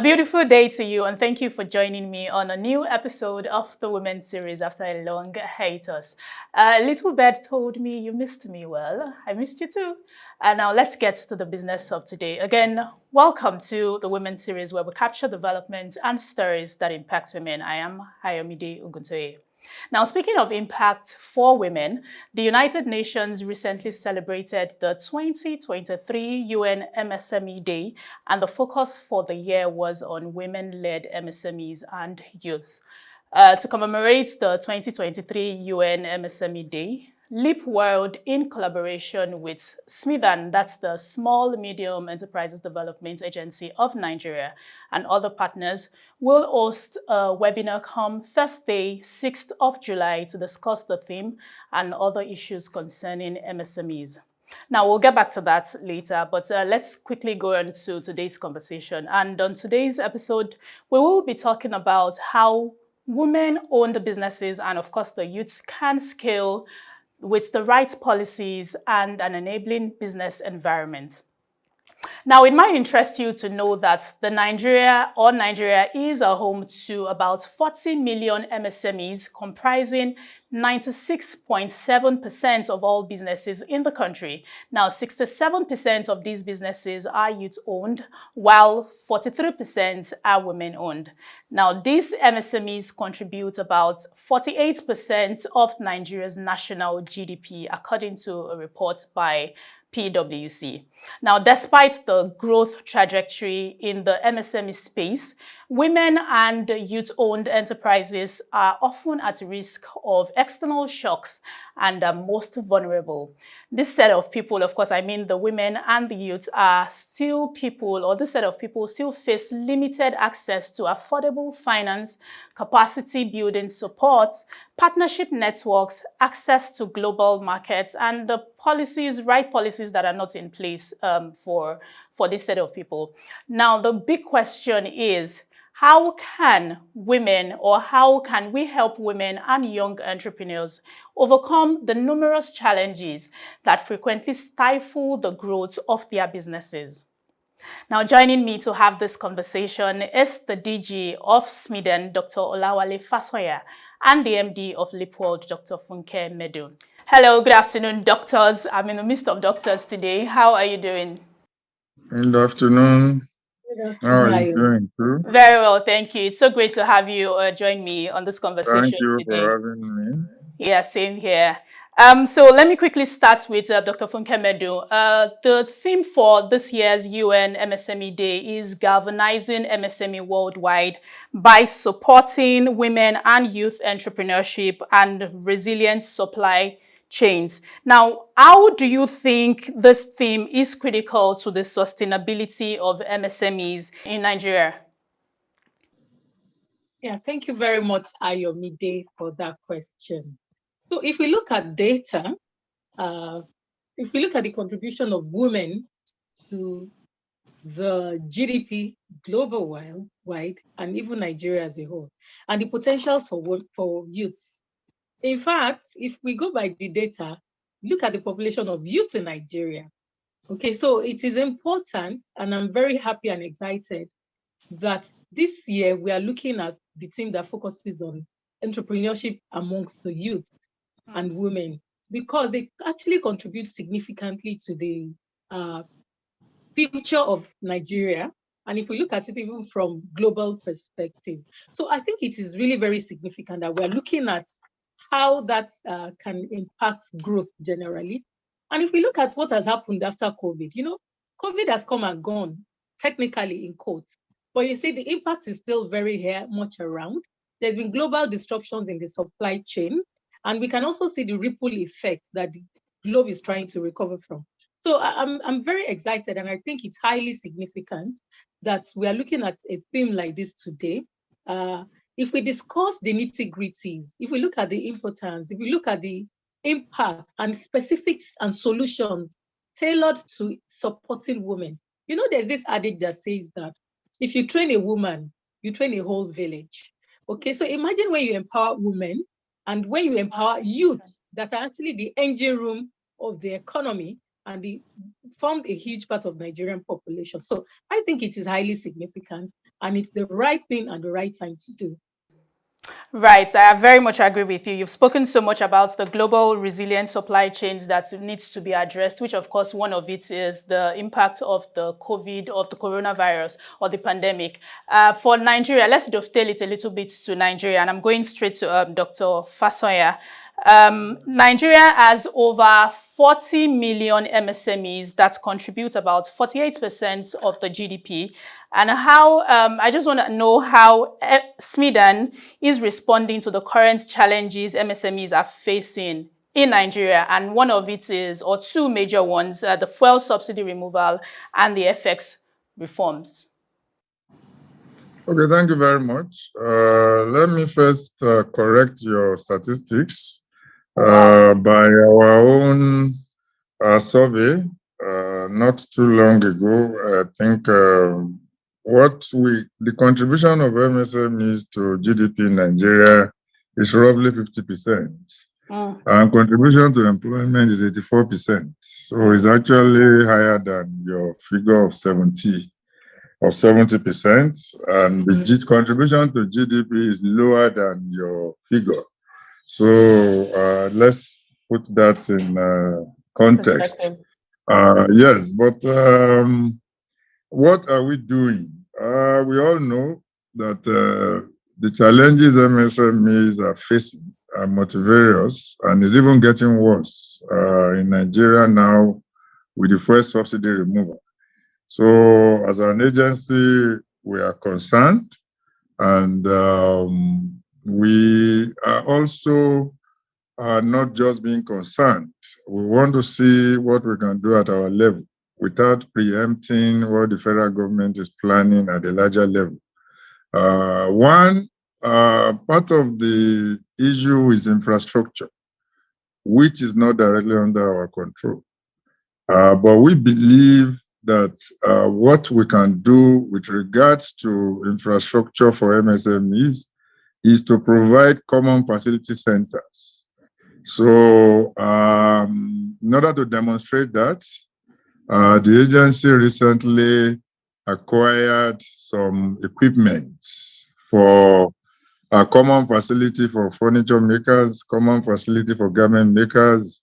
beautiful day to you, and thank you for joining me on a new episode of the Women series after a long hiatus. Little Bird told me you missed me. Well, I missed you too. And now let's get to the business of today. Again, welcome to the Women series where we capture developments and stories that impact women. I am Hayomide Uguntoye. Now, speaking of impact for women, the United Nations recently celebrated the 2023 UN MSME Day, and the focus for the year was on women-led MSMEs and youth. To commemorate the 2023 UN MSME Day, Leap World, in collaboration with SMIDAN, that's the Small Medium Enterprises Development Agency of Nigeria, and other partners, will host a webinar come Thursday, 6th of July, to discuss the theme and other issues concerning MSMEs. Now, we'll get back to that later, but let's quickly go on to today's conversation. And on today's episode, we will be talking about how women-owned businesses and, of course, the youth can scale with the right policies and an enabling business environment. Now, it might interest you to know that Nigeria is a home to about 40 million MSMEs, comprising 96.7% of all businesses in the country. Now, 67% of these businesses are youth-owned, while 43% are women-owned. Now, these MSMEs contribute about 48% of Nigeria's national GDP, according to a report by PwC. Now, despite the growth trajectory in the MSME space, women and youth-owned enterprises are often at risk of external shocks and are most vulnerable. This set of people, of course, I mean the women and the youth, are still people, or this set of people still face limited access to affordable finance, capacity building support, partnership networks, access to global markets, and the right policies that are not in place for this set of people. Now, the big question is, how can women, or how can we help women and young entrepreneurs overcome the numerous challenges that frequently stifle the growth of their businesses? Now, joining me to have this conversation is the DG of SMIDAN, Dr. Olawale Fasoya, and the MD of Leap World, Dr. Funke Medu. Hello, good afternoon, doctors. I'm in the midst of doctors today. How are you doing? Good afternoon. How are you doing too? Very well, thank you. It's so great to have you join me on this conversation Thank you today. for having me. Yeah, same here. So let me quickly start with Dr. Funke Medu. The theme for this year's UN MSME Day is galvanizing MSME worldwide by supporting women and youth entrepreneurship and resilient supply chains. Now, how do you think this theme is critical to the sustainability of MSMEs in Nigeria? Yeah, thank you very much, Ayomide, for that question. So if we look at data, if we look at the contribution of women to the GDP global wide, and even Nigeria as a whole, and the potentials for youths. In fact, if we go by the data, look at the population of youth in Nigeria. Okay, so it is important, and I'm very happy and excited that this year we are looking at the theme that focuses on entrepreneurship amongst the youth and women, because they actually contribute significantly to the future of Nigeria. And if we look at it even from global perspective, so I think it is really very significant that we're looking at how that can impact growth generally. And if we look at what has happened after COVID, COVID has come and gone, technically in quotes, but you see the impact is still very much around. There's been global disruptions in the supply chain, and we can also see the ripple effect that the globe is trying to recover from. So I'm very excited, and I think it's highly significant that we are looking at a theme like this today. If we discuss the nitty-gritties, if we look at the importance, if we look at the impact and specifics and solutions tailored to supporting women, there's this adage that says that if you train a woman, you train a whole village. Okay, so imagine when you empower women and when you empower youth that are actually the engine room of the economy and the formed a huge part of Nigerian population. So I think it is highly significant, and it's the right thing and the right time to do. Right, I very much agree with you. You've spoken so much about the global resilient supply chains that needs to be addressed, which of course one of it is the impact of the coronavirus or the pandemic. For Nigeria, let's dovetail it a little bit to Nigeria, and I'm going straight to Dr. Fasoya. Nigeria has over 40 million MSMEs that contribute about 48% of the GDP. And how, I just want to know how Sweden is responding to the current challenges MSMEs are facing in Nigeria. And one of it is, or two major ones, the fuel subsidy removal and the FX reforms. Okay, thank you very much. Let me first correct your statistics. By our own survey, not too long ago, I think the contribution of MSMEs to GDP in Nigeria is roughly 50%. And contribution to employment is 84%. So it's actually higher than your figure of 70%. And the contribution to GDP is lower than your figure. So let's put that in context. Yes, but what are we doing? We all know that the challenges MSMEs are facing are multivarious and is even getting worse in Nigeria now with the fuel subsidy removal. So as an agency, we are concerned, and we are also not just being concerned. We want to see what we can do at our level without preempting what the federal government is planning at a larger level. One part of the issue is infrastructure, which is not directly under our control. But we believe that what we can do with regards to infrastructure for MSMEs is to provide common facility centers. So in order to demonstrate that, the agency recently acquired some equipment for a common facility for furniture makers, common facility for garment makers,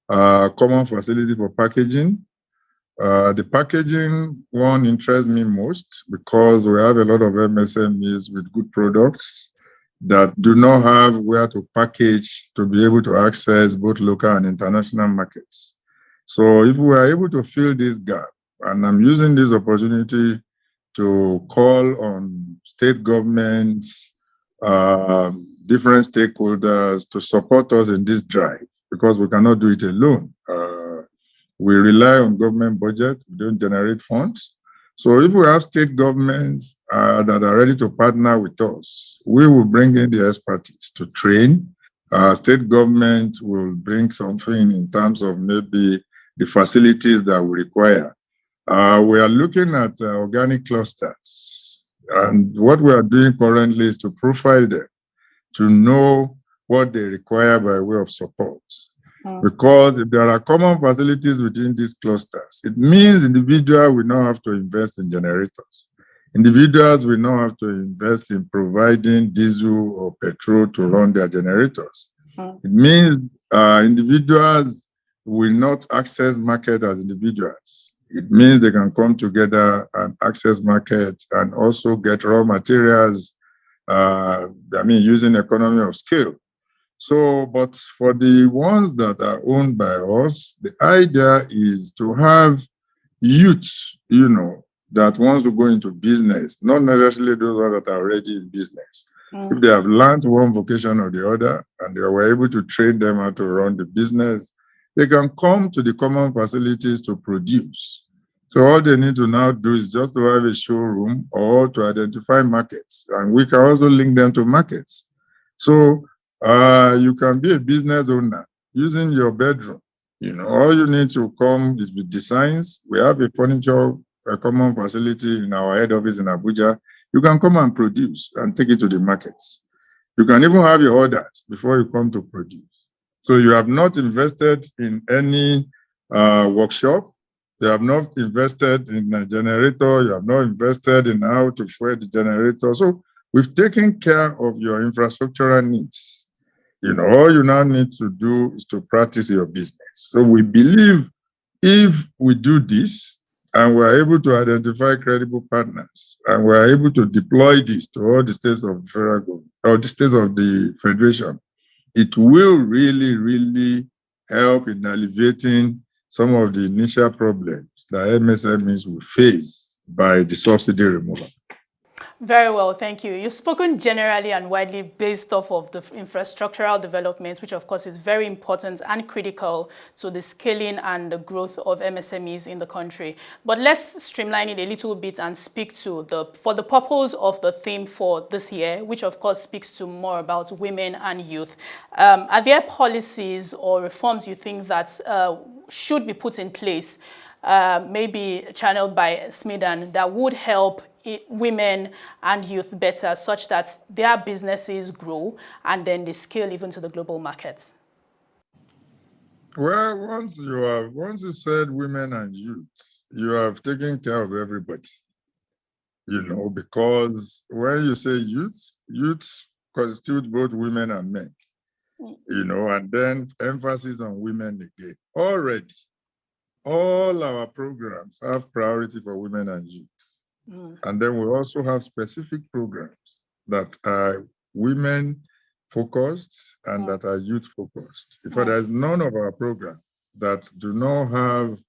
common facility for packaging. The packaging one interests me most because we have a lot of MSMEs with good products that do not have where to package to be able to access both local and international markets. So if we are able to fill this gap, and I'm using this opportunity to call on state governments, different stakeholders to support us in this drive, because we cannot do it alone. We rely on government budget, we don't generate funds. So if we have state governments that are ready to partner with us, we will bring in the expertise to train. State government will bring something in terms of maybe the facilities that we require. We are looking at organic clusters. And what we are doing currently is to profile them, to know what they require by way of support. Because if there are common facilities within these clusters, it means individuals will not have to invest in generators. Individuals will not have to invest in providing diesel or petrol to run their generators. It means individuals will not access market as individuals. It means they can come together and access market and also get raw materials, using economy of scale. So, but for the ones that are owned by us, the idea is to have youth, that wants to go into business, not necessarily those that are already in business. If they have learned one vocation or the other, and they were able to train them how to run the business, they can come to the common facilities to produce. So all they need to now do is just to have a showroom or to identify markets, and we can also link them to markets. So you can be a business owner using your bedroom. All you need to come is with designs. We have a common facility in our head office in Abuja. You can come and produce and take it to the markets. You can even have your orders before you come to produce. So you have not invested in any workshop. You have not invested in a generator. You have not invested in how to fuel the generator. So we've taken care of your infrastructural needs. All you now need to do is to practice your business. So we believe if we do this and we're able to identify credible partners and we're able to deploy this to all the states of the federal government or the states of the federation, it will really, really help in alleviating some of the initial problems that MSMEs will face by the subsidy removal. Very well, thank you. You've spoken generally and widely based off of the infrastructural developments, which of course is very important and critical to the scaling and the growth of MSMEs in the country. But let's streamline it a little bit and speak to for the purpose of the theme for this year, which of course speaks to more about women and youth. Are there policies or reforms you think that should be put in place, maybe channeled by SMEDAN, that would help women and youth better, such that their businesses grow and then they scale even to the global markets? Well, once you said women and youth, you have taken care of everybody. Because when you say youth constitute both women and men. And then emphasis on women again. Already, all our programs have priority for women and youth. And then we also have specific programs that are women-focused and that are youth-focused. In fact, there's none of our programs that do not have,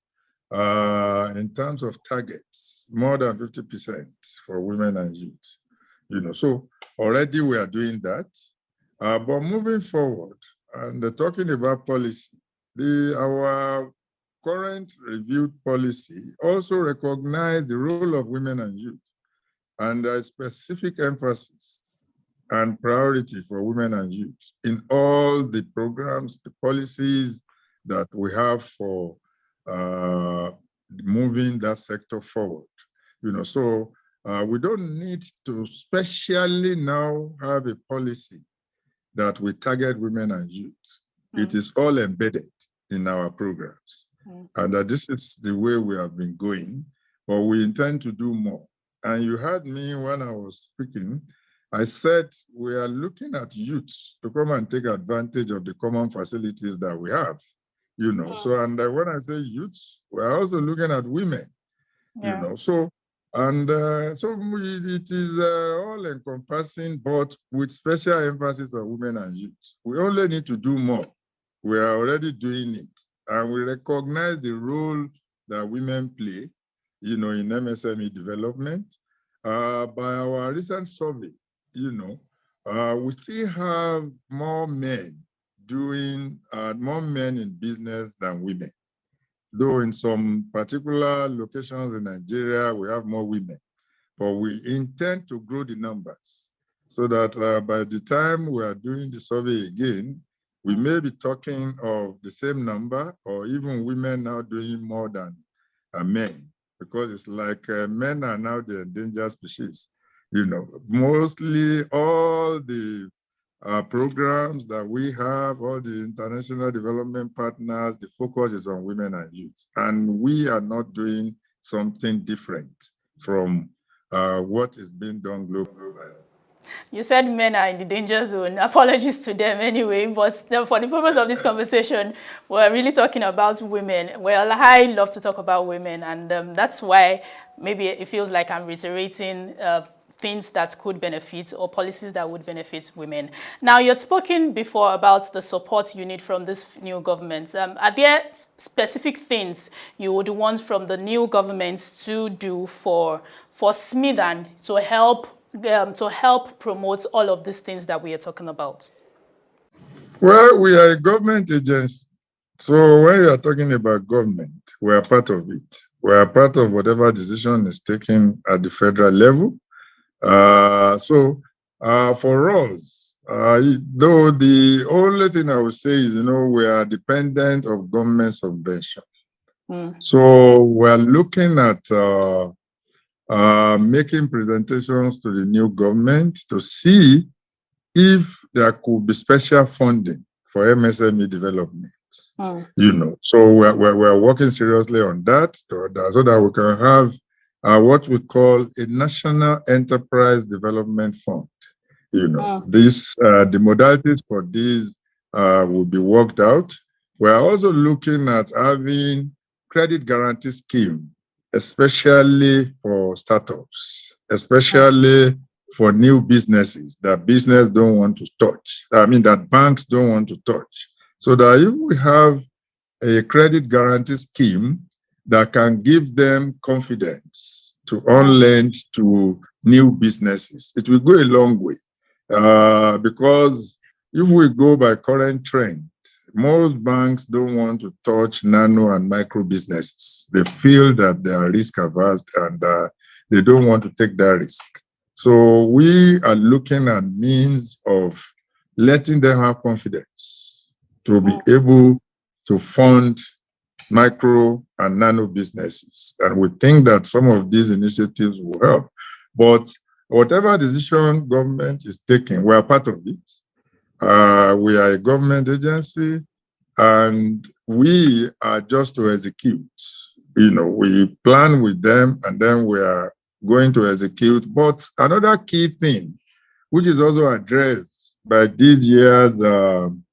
in terms of targets, more than 50% for women and youth. So already we are doing that. But moving forward, and talking about policy, our current reviewed policy also recognizes the role of women and youth, and there is specific emphasis and priority for women and youth in all the programs, the policies that we have for moving that sector forward. So we don't need to specially now have a policy that we target women and youth. It is all embedded in our programs. And this is the way we have been going, but we intend to do more. And you heard me when I was speaking, I said we are looking at youth to come and take advantage of the common facilities that we have, So, and when I say youth, we're also looking at women, So, and it is all encompassing, but with special emphasis on women and youth. We only need to do more. We are already doing it. And we recognize the role that women play, in MSME development. By our recent survey, we still have more men in business than women. Though in some particular locations in Nigeria, we have more women. But we intend to grow the numbers so that by the time we are doing the survey again, we may be talking of the same number or even women now doing more than men, because it's like men are now the endangered species. Mostly all the programs that we have, all the international development partners, the focus is on women and youth. And we are not doing something different from what is being done globally. You said men are in the danger zone. Apologies to them anyway, but for the purpose of this conversation, we're really talking about women. Well, I love to talk about women, and that's why maybe it feels like I'm reiterating things that could benefit or policies that would benefit women. Now, you had spoken before about the support you need from this new government. Are there specific things you would want from the new government to do for SMEDAN to help promote all of these things that we are talking about? Well, we are a government agency. So when you are talking about government, we are part of it. We are part of whatever decision is taken at the federal level. For us, though the only thing I would say is, we are dependent of government subvention. So we're looking at making presentations to the new government to see if there could be special funding for MSME development. So we're working seriously on that so that we can have what we call a national enterprise development fund. The modalities for this will be worked out. We're also looking at having credit guarantee scheme, especially for startups, especially for new businesses that business don't want to touch. That banks don't want to touch. So that if we have a credit guarantee scheme that can give them confidence to on-lend to new businesses, it will go a long way. Because if we go by current trend, most banks don't want to touch nano and micro businesses. They feel that they are risk averse and they don't want to take that risk. So we are looking at means of letting them have confidence to be able to fund micro and nano businesses. And we think that some of these initiatives will help. But whatever decision government is taking, we are part of it. We are a government agency, and we are just to execute. We plan with them, and then we are going to execute. But another key thing, which is also addressed by this year's theme,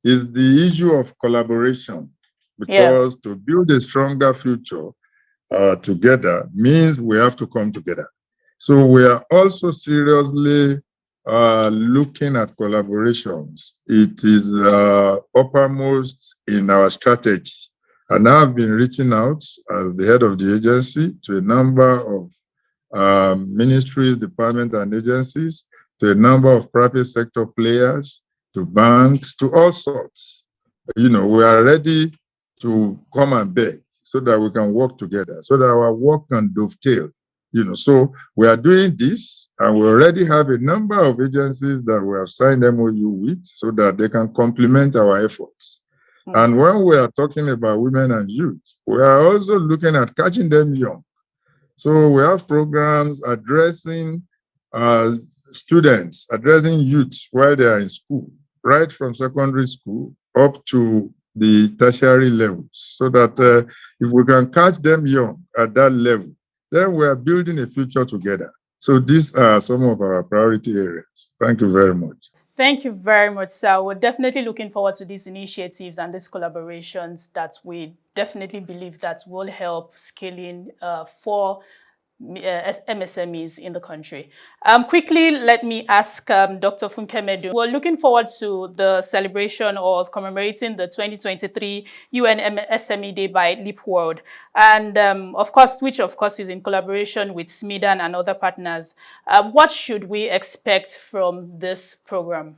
is the issue of collaboration, because to build a stronger future together means we have to come together. So we are also seriously looking at collaborations. It is uppermost in our strategy. And I've been reaching out as the head of the agency to a number of ministries, departments, and agencies, to a number of private sector players, to banks, to all sorts. We are ready to come and beg so that we can work together, so that our work can dovetail. So we are doing this, and we already have a number of agencies that we have signed MOU with so that they can complement our efforts. And when we are talking about women and youth, we are also looking at catching them young. So we have programs addressing students, addressing youth while they are in school, right from secondary school up to the tertiary levels, so that if we can catch them young at that level, then we are building a future together. So these are some of our priority areas. Thank you very much. Thank you very much, sir. We're definitely looking forward to these initiatives and these collaborations that we definitely believe that will help scaling for MSMEs in the country. Quickly, let me ask Dr. Funkemedu. We're looking forward to the celebration of commemorating the 2023 UN SME Day by Leap World, and which is in collaboration with SMIDAN and other partners. What should we expect from this program?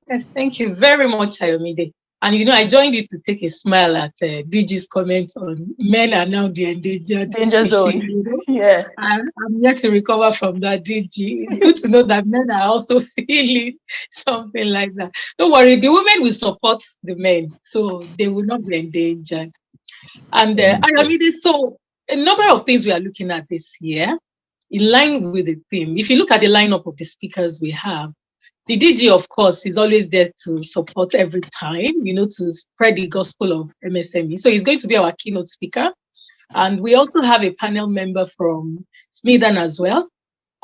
Yes, thank you very much, Ayomide. And I joined you to take a smile at DG's comments on men are now the endangered Danger species. zone. Yeah. I'm yet to recover from that, DG. It's good to know that men are also feeling something like that. Don't worry, the women will support the men, so they will not be endangered. And Ayomide, so a number of things we are looking at this year, in line with the theme. If you look at the lineup of the speakers we have, the DG, of course, is always there to support every time, to spread the gospel of MSME. So he's going to be our keynote speaker. And we also have a panel member from SMIDAN as well.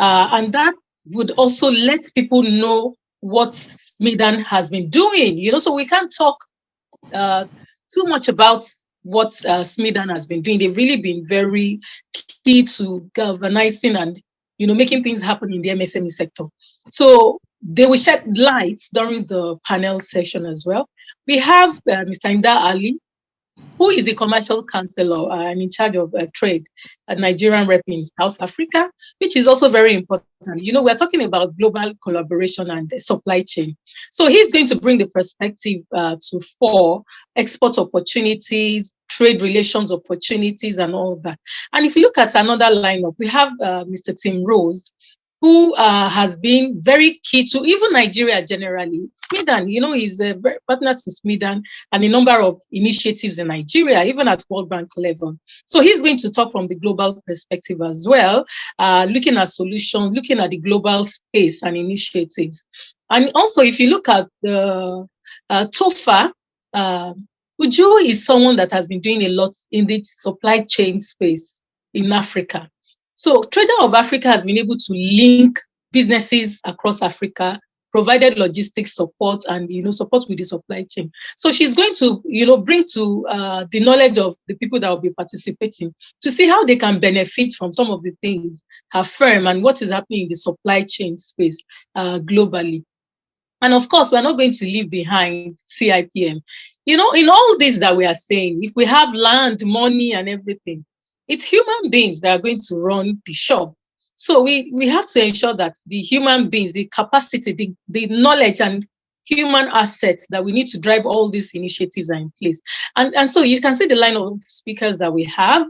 And that would also let people know what SMIDAN has been doing. So we can't talk too much about what SMIDAN has been doing. They've really been very key to galvanizing and making things happen in the MSME sector. So they will shed light during the panel session as well. We have Mr. Inda Ali, who is the commercial counselor and in charge of trade at Nigerian rep in South Africa, which is also very important. We're talking about global collaboration and supply chain. So he's going to bring the perspective to four export opportunities, trade relations opportunities, and all that. And if you look at another lineup, we have Mr. Tim Rose, who has been very key to even Nigeria generally. Smidan, he's a partner to Smidan and a number of initiatives in Nigeria, even at World Bank level. So he's going to talk from the global perspective as well, looking at solutions, looking at the global space and initiatives. And also, if you look at the TOFA, Uju is someone that has been doing a lot in the supply chain space in Africa. So Trader of Africa has been able to link businesses across Africa, provided logistics support and support with the supply chain. So she's going to bring to the knowledge of the people that will be participating to see how they can benefit from some of the things her firm and what is happening in the supply chain space globally. And of course, we're not going to leave behind CIPM. In all this that we are saying, if we have land, money, and everything, it's human beings that are going to run the shop. So we have to ensure that the human beings, the capacity, the knowledge and human assets that we need to drive all these initiatives are in place. And so you can see the line of speakers that we have.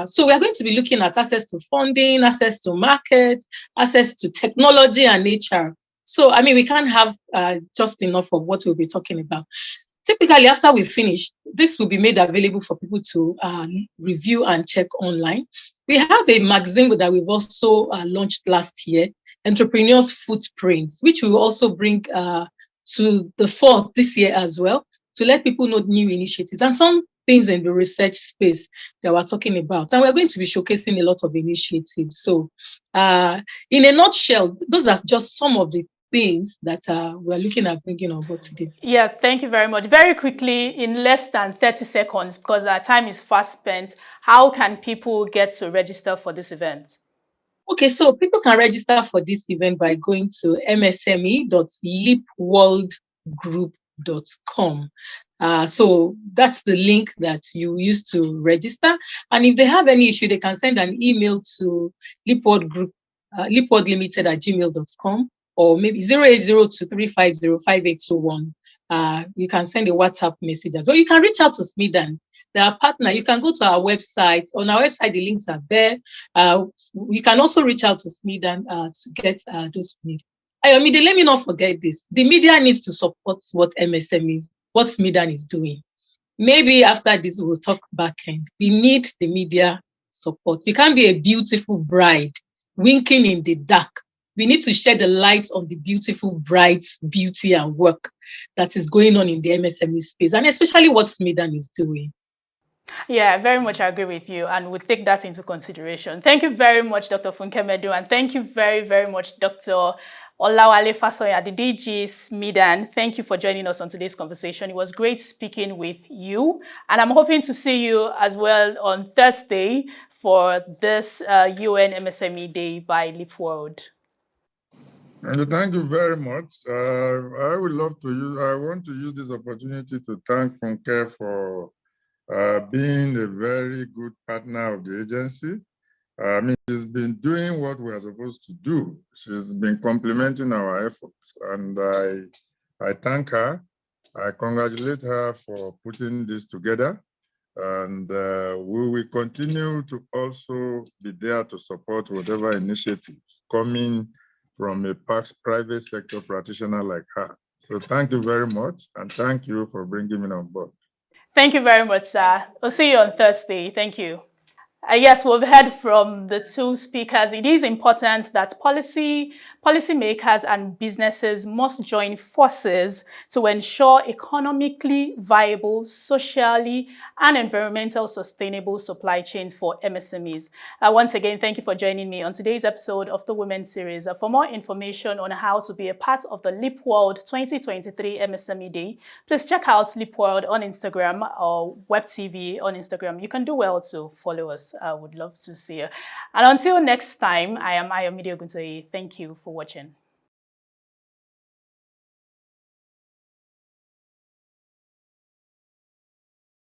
So we are going to be looking at access to funding, access to markets, access to technology and HR. So, we can't have just enough of what we'll be talking about. Typically, after we finish, this will be made available for people to review and check online. We have a magazine that we've also launched last year, Entrepreneurs Footprints, which we will also bring to the fore this year as well, to let people know new initiatives and some things in the research space that we're talking about. And we're going to be showcasing a lot of initiatives. So in a nutshell, those are just some of the things that we're looking at bringing on board today. Yeah, thank you very much. Very quickly, in less than 30 seconds, because our time is fast spent, how can people get to register for this event? Okay, so people can register for this event by going to msme.leapworldgroup.com. So that's the link that you use to register. And if they have any issue, they can send an email to leapworldlimited@gmail.com, or maybe 08023505821. You can send a WhatsApp message as well. You can reach out to Smidan, their partner. You can go to our website. On our website, the links are there. You can also reach out to Smidan to get those needs. Let me not forget this. The media needs to support what Smidan is doing. Maybe after this, we'll talk back end. We need the media support. You can't be a beautiful bride winking in the dark. We need to shed the light on the beautiful bride's beauty and work that is going on in the MSME space, and especially what Smidan is doing. Yeah, very much agree with you, and we'll take that into consideration. Thank you very much, Dr. Funkemedu, and thank you very, very much, Dr. Olawale Fasoya, the DG Smidan. Thank you for joining us on today's conversation. It was great speaking with you, and I'm hoping to see you as well on Thursday for this UN MSME Day by Leap World. And thank you very much. I want to use this opportunity to thank Funke for being a very good partner of the agency. She's been doing what we are supposed to do. She's been complementing our efforts, and I thank her. I congratulate her for putting this together, and we will continue to also be there to support whatever initiatives coming from a private sector practitioner like her. So thank you very much, and thank you for bringing me on board. Thank you very much, sir. We'll see you on Thursday. Thank you. Yes, we've heard from the two speakers. It is important that policymakers and businesses must join forces to ensure economically viable, socially and environmental sustainable supply chains for MSMEs. Once again, thank you for joining me on today's episode of the Women Series. For more information on how to be a part of the Leap World 2023 MSME Day, please check out Leap World on Instagram or Web TV on Instagram. You can do well to follow us. I would love to see you. And until next time, I am Ayomide Oguntoye. Thank you for watching.